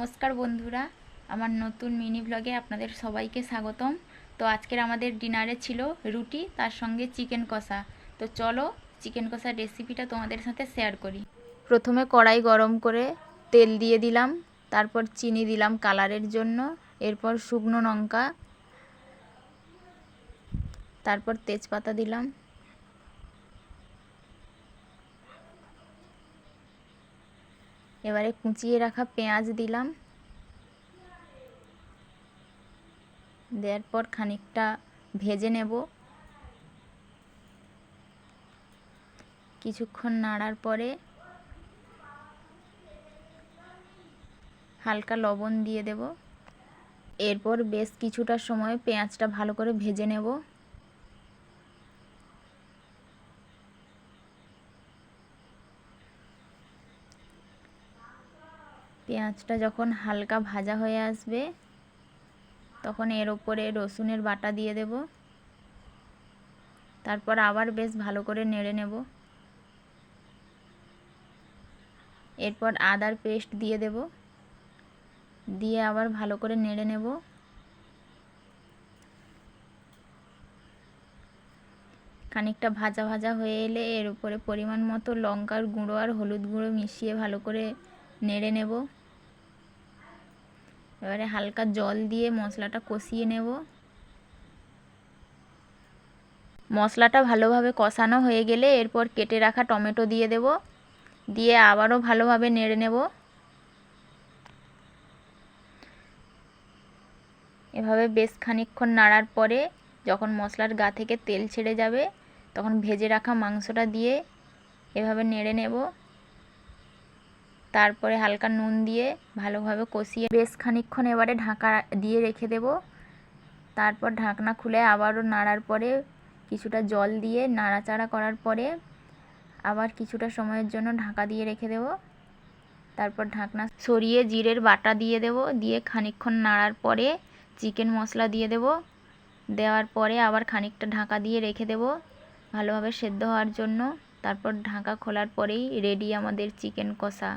নমস্কার বন্ধুরা, আমার নতুন মিনি ব্লগে আপনাদের সবাইকে স্বাগতম। তো আজকের আমাদের ডিনারে ছিল রুটি, তার সঙ্গে চিকেন কষা। তো চলো চিকেন কষার রেসিপিটা তোমাদের সাথে শেয়ার করি। প্রথমে কড়াই গরম করে তেল দিয়ে দিলাম, তারপর চিনি দিলাম কালারের জন্য, এরপর শুকনো লঙ্কা, তারপর তেজপাতা দিলাম, এবারে কুচিয়ে রাখা পেঁয়াজ দিলাম, দেওয়ার পর খানিকটা ভেজে নেব। কিছুক্ষণ নাড়ার পরে হালকা লবণ দিয়ে দেব। এরপর বেশ কিছুটা সময় পেঁয়াজটা ভালো করে ভেজে নেব। পেঁয়াজটা যখন হালকা ভাজা হয়ে আসবে তখন এর ওপরে রসুনের বাটা দিয়ে দেব। তারপর আবার বেশ ভালো করে নেড়ে নেব। এরপর আদার পেস্ট দিয়ে দেব, দিয়ে আবার ভালো করে নেড়ে নেব। খানিকটা ভাজা ভাজা হয়ে এলে এর উপরে পরিমাণ মতো লঙ্কার গুঁড়ো আর হলুদ গুঁড়ো মিশিয়ে ভালো করে নেড়ে নেব। এবারে হালকা জল দিয়ে মশলাটা কষিয়ে নেব। মশলাটা ভালোভাবে কষানো হয়ে গেলে এরপর কেটে রাখা টমেটো দিয়ে দেব, দিয়ে আবারও ভালোভাবে নেড়ে নেব। এভাবে বেশ খানিকক্ষণ নাড়ার পরে যখন মশলার গা থেকে তেল ছেড়ে যাবে তখন ভেজে রাখা মাংসটা দিয়ে এভাবে নেড়ে নেব। তারপরে হালকা নুন দিয়ে ভালোভাবে কষিয়ে বেশ খানিকক্ষণ এবারে ঢাকা দিয়ে রেখে দেব। তারপর ঢাকনা খুলে আবারও নাড়ার পরে কিছুটা জল দিয়ে নাড়াচাড়া করার পরে আবার কিছুটা সময়ের জন্য ঢাকা দিয়ে রেখে দেব। তারপর ঢাকনা সরিয়ে জিরের বাটা দিয়ে দেব, দিয়ে খানিকক্ষণ নাড়ার পরে চিকেন মশলা দিয়ে দেব। দেওয়ার পরে আবার খানিকটা ঢাকা দিয়ে রেখে দেব ভালোভাবে সেদ্ধ হওয়ার জন্য। তারপর ঢাকা খোলার পরেই রেডি আমাদের চিকেন কষা।